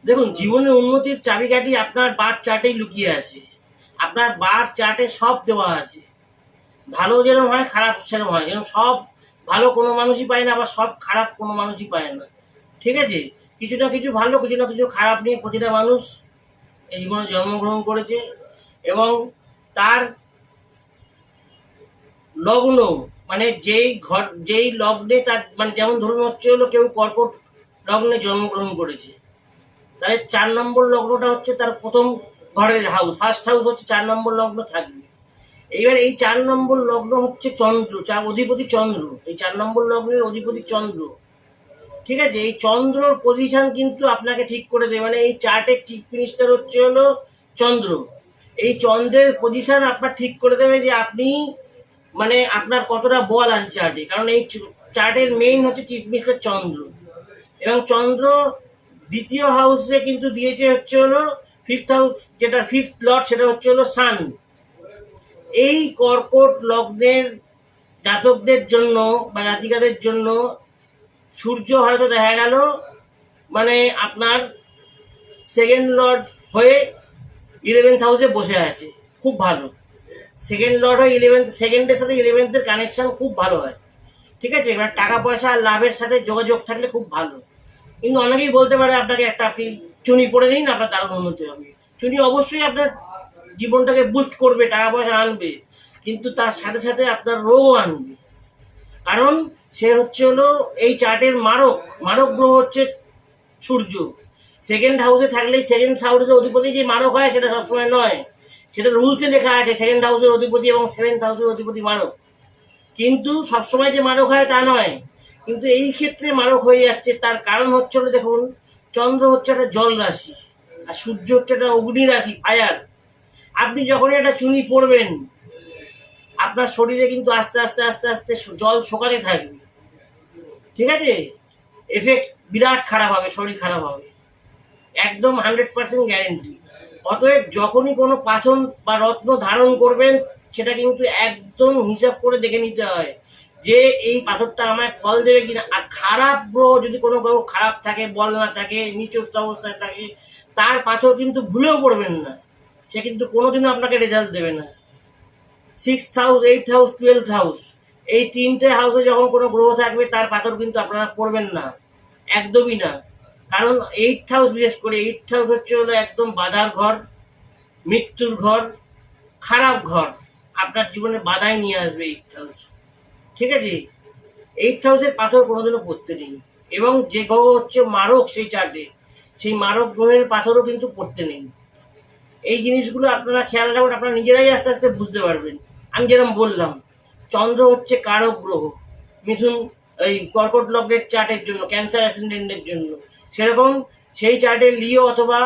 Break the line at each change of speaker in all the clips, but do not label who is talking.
দেখুন, জীবনের উন্নতির চাবিকাঠি আপনার বার্থ চার্টেই লুকিয়ে আছে। আপনার বার্থ চার্টে সব দেওয়া আছে। ভালো যেরকম হয়, খারাপ সেরকম হয়। যেরকম সব ভালো কোনো মানুষই পায় না, আবার সব খারাপ কোনো মানুষই পায় না। ঠিক আছে? কিছু না কিছু ভালো, কিছু না কিছু খারাপ নিয়ে প্রতিটা মানুষ এই জীবনে জন্মগ্রহণ করেছে। এবং তার লগ্ন, মানে যেই লগ্নে তার, মানে যেমন ধরুন হচ্ছে হলো কেউ কর্কট লগ্নে জন্মগ্রহণ করেছে, তাহলে 4 নম্বর লগ্নটা হচ্ছে তার প্রথম ঘরের হাউস, ফার্স্ট হাউস হচ্ছে 4 নম্বর লগ্ন থাকবে। এইবার এই 4 নম্বর লগ্ন হচ্ছে চন্দ্র, অধিপতি চন্দ্র, এই 4 নম্বর লগ্নের অধিপতি চন্দ্র। ঠিক আছে? এই চন্দ্রর পজিশন কিন্তু আপনাকে ঠিক করে দেবে, মানে এই চার্টের চিফ মিনিস্টার হচ্ছে হলো চন্দ্র। এই চন্দ্রের পজিশন আপনার ঠিক করে দেবে যে আপনি, মানে আপনার কতটা বল আছে চার্টে, কারণ এই চার্টের মেইন হচ্ছে চিফ মিনিস্টার চন্দ্র। এবং চন্দ্র দ্বিতীয় হাউসে কিন্তু দিয়েছে হচ্ছে হলো ফিফথ হাউস, যেটা ফিফথ লর্ড, সেটা হচ্ছে হলো সান। এই কর্কট লগ্নের জাতকদের জন্য বা জাতিকাদের জন্য সূর্য হয়তো দেখা গেল মানে আপনার সেকেন্ড লর্ড হয়ে 11th হাউসে বসে আছে, খুব ভালো। সেকেন্ড লর্ড হয়ে সেকেন্ডের সাথে 11th-এর কানেকশন খুব ভালো হয়। ঠিক আছে? এবার টাকা পয়সা আর লাভের সাথে যোগাযোগ থাকলে খুব ভালো। কিন্তু অনেকেই বলতে পারে আপনাকে আপনি চুনি পড়ে নিন, আপনার দারুণ উন্নতি হবে। চুনি অবশ্যই আপনার জীবনটাকে বুস্ট করবে, টাকা পয়সা আনবে, কিন্তু তার সাথে সাথে আপনার রোগও আনবে। কারণ সে হচ্ছে হলো এই চার্টের মারক গ্রহ হচ্ছে সূর্য। সেকেন্ড হাউসে থাকলেই সেকেন্ড হাউসের অধিপতি যে মারক হয় সেটা সবসময় নয়, সেটা রুলসে লেখা আছে সেকেন্ড হাউসের অধিপতি এবং 7th হাউসের অধিপতি মারক, কিন্তু সবসময় যে মারক হয় তা নয়। কিন্তু এই ক্ষেত্রে মারক হয়ে যাচ্ছে, তার কারণ হচ্ছে হলো, দেখুন, চন্দ্র হচ্ছে একটা জল রাশি আর সূর্য হচ্ছে একটা অগ্নি রাশি, ফায়ার। আপনি যখনই একটা চুনি পড়বেন, আপনার শরীরে কিন্তু আস্তে আস্তে আস্তে আস্তে জল শোকাতে থাকবে। ঠিক আছে? এফেক্ট বিরাট খারাপ হবে, শরীর খারাপ হবে, একদম 100% গ্যারেন্টি। অতএব যখনই কোনো পাথর বা রত্ন ধারণ করবেন, সেটা কিন্তু একদম হিসাব করে দেখে নিতে হয় যে এই পাথরটা আমায় ফল দেবে কিনা। আর খারাপ গ্রহ, যদি কোনো গ্রহ খারাপ থাকে, বল না থাকে, নিচস্থ অবস্থায় থাকে, তার পাথর কিন্তু ভুলেও পড়বেন না, সে কিন্তু কোনোদিনও আপনাকে রেজাল্ট দেবে না। 6th house, 8th house, 12th house, এই 3টে হাউসে যখন কোনো গ্রহ থাকবে, তার পাথর কিন্তু আপনারা পড়বেন না, একদমই না। কারণ 8th হাউস, বিশেষ করে 8th হাউস হচ্ছে হলো একদম বাধার ঘর, মৃত্যুর ঘর, খারাপ ঘর, আপনার জীবনে বাধাই নিয়ে আসবে 8th হাউস। ঠিক আছে? 8th হাউসের পাথর কোনোদিনও পড়তে নেই। এবং যে গ্রহ হচ্ছে মারক সেই চার্টে, সেই মারক গ্রহের পাথরও কিন্তু পড়তে নেই। এই জিনিসগুলো আপনারা খেয়াল রাখুন, আপনারা নিজেরাই আস্তে আস্তে বুঝতে পারবেন। আমি যেরকম বললাম, চন্দ্র হচ্ছে কারক গ্রহ মিথুন, এই কর্কট লগ্নের চার্টের জন্য, ক্যান্সার অ্যাসেন্ডেন্টের জন্য। সেরকম সেই চার্টের লিও অথবা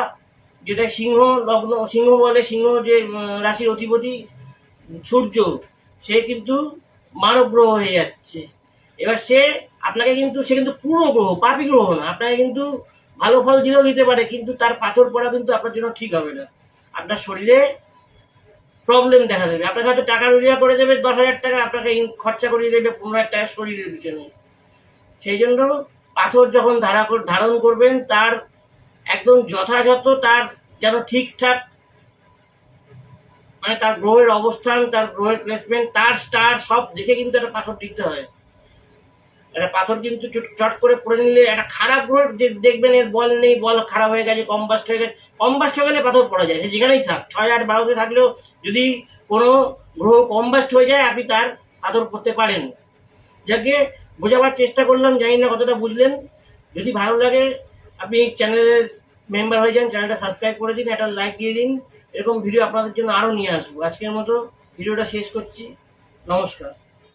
যেটা সিংহ লগ্ন, সিংহ বলে, সিংহ যে রাশির অধিপতি সূর্য, সে কিন্তু মারক গ্রহ হয়ে যাচ্ছে। এবার সে কিন্তু পুরো গ্রহ, পাপী গ্রহ না, আপনাকে কিন্তু ভালো ফল দিতে পারে, কিন্তু তার পাথর পড়া কিন্তু আপনার জন্য ঠিক হবে না। আপনার শরীরে প্রবলেম দেখা দেবে। আপনাকে হয়তো টাকা রোজগার করে দেবে 10,000 টাকা, আপনাকে খরচা করিয়ে দেবে 15,000 টাকা শরীরের পিছনে। সেই জন্য পাথর যখন ধারণ করবেন, তার একদম যথাযথ, তার যেন ঠিকঠাক, মানে তার গ্রহের অবস্থান, তার গ্রহের প্লেসমেন্ট, তার স্টার সব দেখে কিন্তু একটা পাথর দিতে হয়। একটা পাথর কিন্তু চট করে পড়ে নিলে, একটা খারাপ গ্রহ যে দেখবেন এর বল নেই, বল খারাপ হয়ে গেছে, কম্বাস্ট হয়ে গেছে, কম্বাস্ট হয়ে গেলে পাথর পড়া যায়, সে যেখানেই থাক, 6, 8, 12তে থাকলেও যদি কোনো গ্রহ কম্বাস্ট হয়ে যায়, আপনি তার পাথর পড়তে পারেন। যাকে বোঝাবার চেষ্টা করলাম, জানি না কতটা বুঝলেন। যদি ভালো লাগে আপনি চ্যানেলের মেম্বার হয়ে যান, চ্যানেলটা সাবস্ক্রাইব করে দিন, একটা লাইক দিয়ে দিন। এরকম ভিডিও আপনাদের জন্য আরও নিয়ে আসবো। আজকের মতো ভিডিওটা শেষ করছি। নমস্কার।